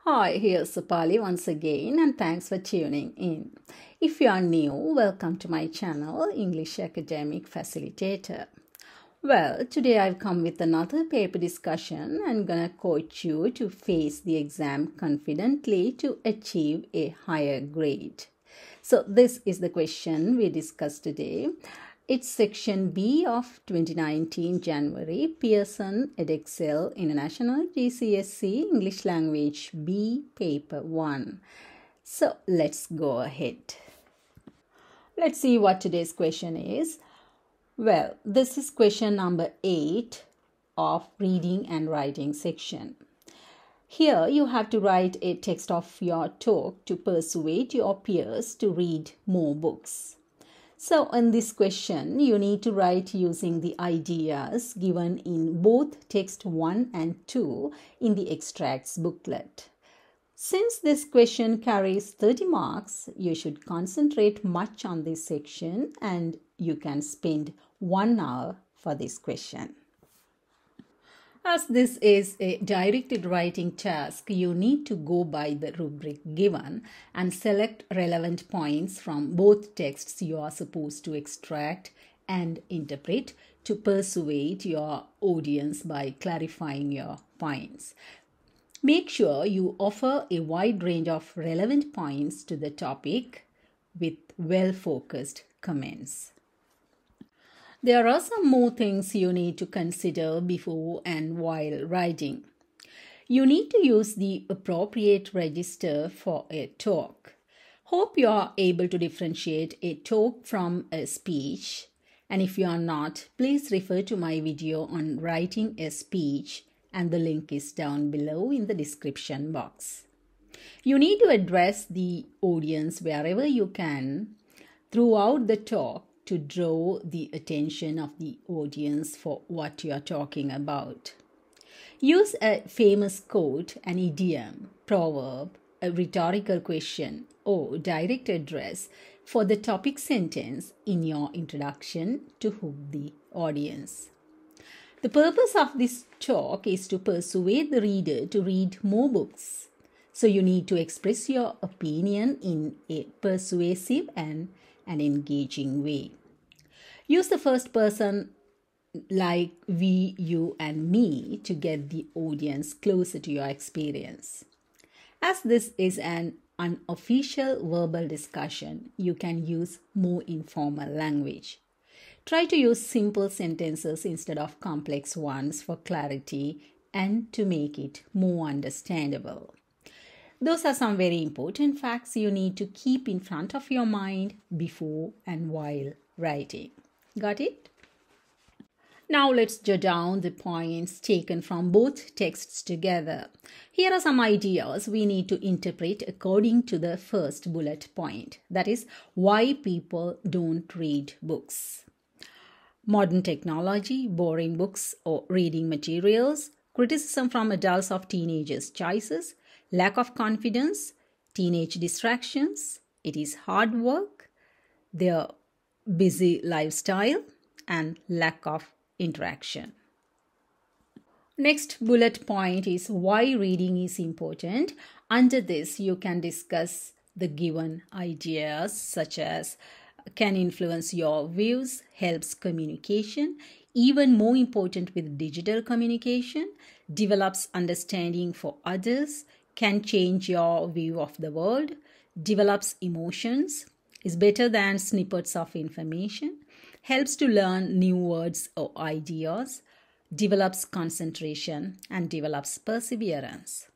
Hi, here's Supali once again, and thanks for tuning in. If you are new, welcome to my channel, English Academic Facilitator. Well, today I've come with another paper discussion and gonna coach you to face the exam confidently to achieve a higher grade. So this is the question we discussed today. It's section B of 2019 January, Pearson Edexcel International GCSE English Language B Paper 1. So let's go ahead. Let's see what today's question is. Well, this is question number 8 of reading and writing section. Here you have to write a text of your talk to persuade your peers to read more books. So in this question, you need to write using the ideas given in both text 1 and 2 in the extracts booklet. Since this question carries 30 marks, you should concentrate much on this section and you can spend 1 hour for this question. As this is a directed writing task, you need to go by the rubric given and select relevant points from both texts you are supposed to extract and interpret to persuade your audience by clarifying your points. Make sure you offer a wide range of relevant points to the topic with well-focused comments. There are some more things you need to consider before and while writing. You need to use the appropriate register for a talk. Hope you are able to differentiate a talk from a speech. And if you are not, please refer to my video on writing a speech and the link is down below in the description box. You need to address the audience wherever you can throughout the talk to draw the attention of the audience for what you are talking about. Use a famous quote, an idiom, proverb, a rhetorical question, or direct address for the topic sentence in your introduction to hook the audience. The purpose of this talk is to persuade the reader to read more books. So you need to express your opinion in a persuasive and an engaging way. Use the first person like we, you, and me to get the audience closer to your experience. As this is an unofficial verbal discussion, you can use more informal language. Try to use simple sentences instead of complex ones for clarity and to make it more understandable. Those are some very important facts you need to keep in front of your mind before and while writing. Got it? Now let's jot down the points taken from both texts together. Here are some ideas we need to interpret according to the first bullet point. That is, why people don't read books. Modern technology, boring books or reading materials, criticism from adults of teenagers' choices, lack of confidence, teenage distractions, it is hard work, their busy lifestyle, and lack of interaction. Next bullet point is why reading is important. Under this, you can discuss the given ideas such as can influence your views, helps communication, even more important with digital communication, develops understanding for others, can change your view of the world, develops emotions, is better than snippets of information, helps to learn new words or ideas, develops concentration, and develops perseverance.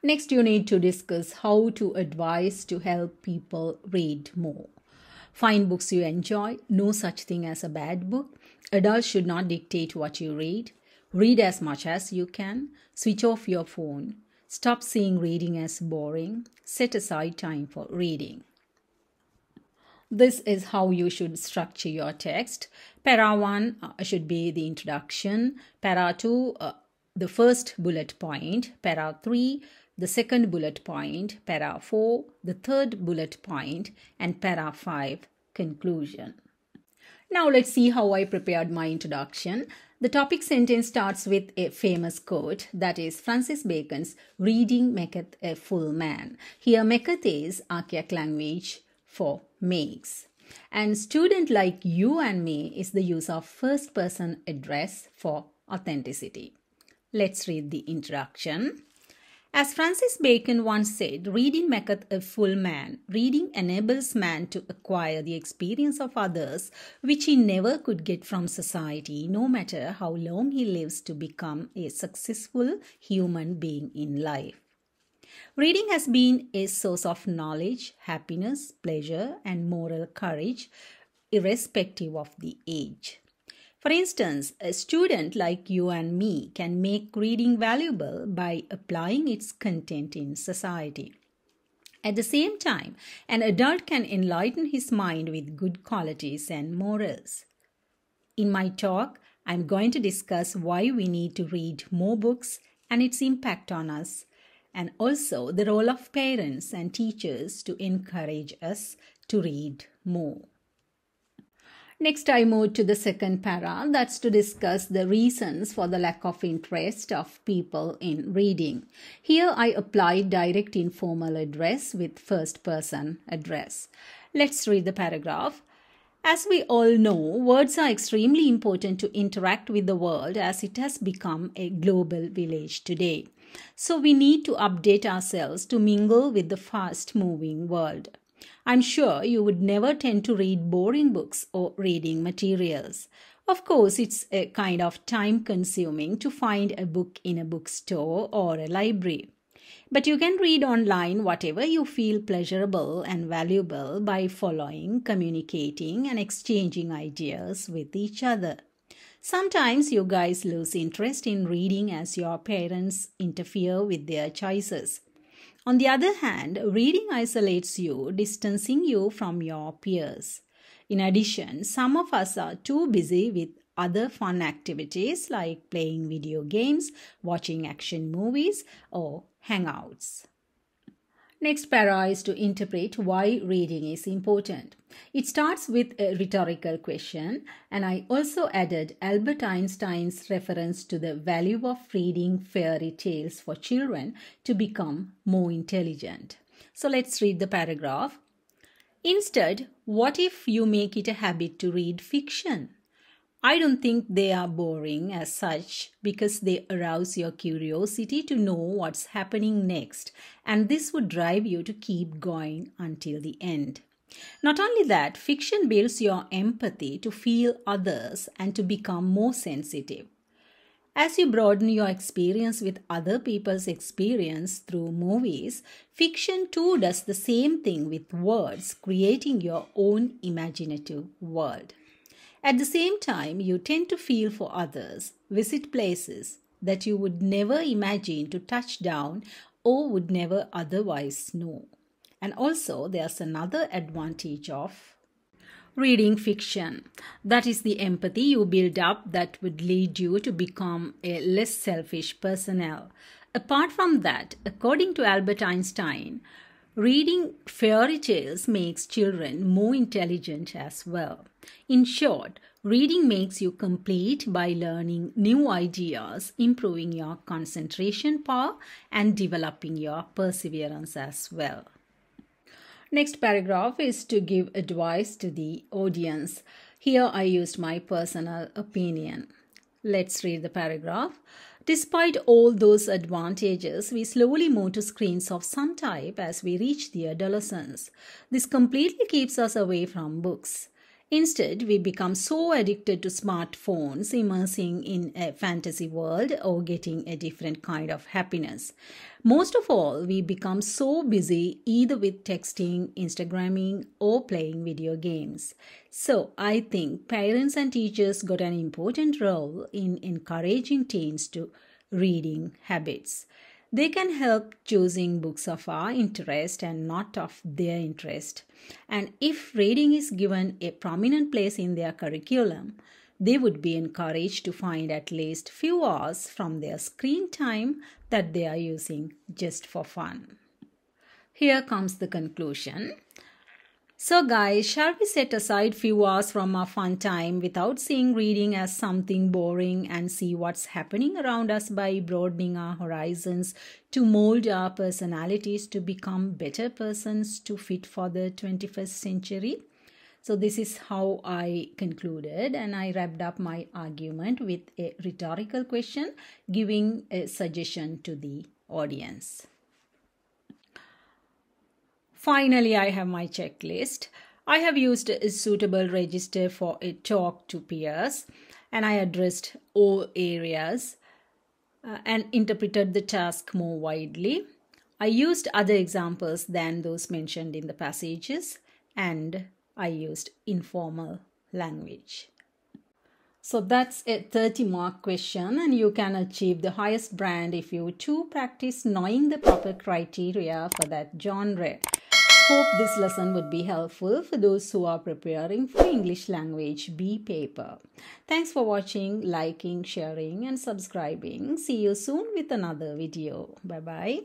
Next, you need to discuss how to advise to help people read more. Find books you enjoy. No such thing as a bad book. Adults should not dictate what you read. Read as much as you can. Switch off your phone. Stop seeing reading as boring. Set aside time for reading. This is how you should structure your text. Para 1 should be the introduction. Para 2, the first bullet point. Para 3, the second bullet point. Para 4, the third bullet point. And para 5, conclusion. Now let's see how I prepared my introduction. The topic sentence starts with a famous quote, that is Francis Bacon's "Reading maketh a full man." Here maketh is archaic language for makes. And student like you and me is the use of first person address for authenticity. Let's read the introduction. As Francis Bacon once said, reading maketh a full man. Reading enables man to acquire the experience of others, which he never could get from society, no matter how long he lives to become a successful human being in life. Reading has been a source of knowledge, happiness, pleasure, and moral courage, irrespective of the age. For instance, a student like you and me can make reading valuable by applying its content in society. At the same time, an adult can enlighten his mind with good qualities and morals. In my talk, I'm going to discuss why we need to read more books and its impact on us, and also the role of parents and teachers to encourage us to read more. Next, I move to the second para, that's to discuss the reasons for the lack of interest of people in reading. Here, I apply direct informal address with first person address. Let's read the paragraph. As we all know, words are extremely important to interact with the world as it has become a global village today. So we need to update ourselves to mingle with the fast-moving world. I'm sure you would never tend to read boring books or reading materials. Of course, it's a kind of time-consuming to find a book in a bookstore or a library. But you can read online whatever you feel pleasurable and valuable by following, communicating, and exchanging ideas with each other. Sometimes you guys lose interest in reading as your parents interfere with their choices. On the other hand, reading isolates you, distancing you from your peers. In addition, some of us are too busy with other fun activities like playing video games, watching action movies, or hangouts. Next para is to interpret why reading is important. It starts with a rhetorical question, and I also added Albert Einstein's reference to the value of reading fairy tales for children to become more intelligent. So let's read the paragraph. Instead, what if you make it a habit to read fiction? I don't think they are boring as such because they arouse your curiosity to know what's happening next, and this would drive you to keep going until the end. Not only that, fiction builds your empathy to feel others and to become more sensitive. As you broaden your experience with other people's experience through movies, fiction too does the same thing with words, creating your own imaginative world. At the same time, you tend to feel for others, visit places that you would never imagine to touch down or would never otherwise know. And also, there's another advantage of reading fiction. That is the empathy you build up that would lead you to become a less selfish personnel. Apart from that, according to Albert Einstein, reading fairy tales makes children more intelligent as well. In short, reading makes you complete by learning new ideas, improving your concentration power, and developing your perseverance as well. Next paragraph is to give advice to the audience. Here I used my personal opinion. Let's read the paragraph. Despite all those advantages, we slowly move to screens of some type as we reach the adolescence. This completely keeps us away from books. Instead, we become so addicted to smartphones, immersing in a fantasy world or getting a different kind of happiness. Most of all, we become so busy either with texting, Instagramming, or playing video games. So, I think parents and teachers got an important role in encouraging teens to reading habits. They can help choosing books of our interest and not of their interest. And if reading is given a prominent place in their curriculum, they would be encouraged to find at least few hours from their screen time that they are using just for fun. Here comes the conclusion. So guys, shall we set aside few hours from our fun time without seeing reading as something boring and see what's happening around us by broadening our horizons to mold our personalities to become better persons to fit for the 21st century? So this is how I concluded, and I wrapped up my argument with a rhetorical question, giving a suggestion to the audience. Finally, I have my checklist. I have used a suitable register for a talk to peers, and I addressed all areas and interpreted the task more widely. I used other examples than those mentioned in the passages, and I used informal language. So that's a 30-mark question, and you can achieve the highest brand if you too practice knowing the proper criteria for that genre. Hope this lesson would be helpful for those who are preparing for English language B paper. Thanks for watching, liking, sharing and subscribing. See you soon with another video. Bye-bye.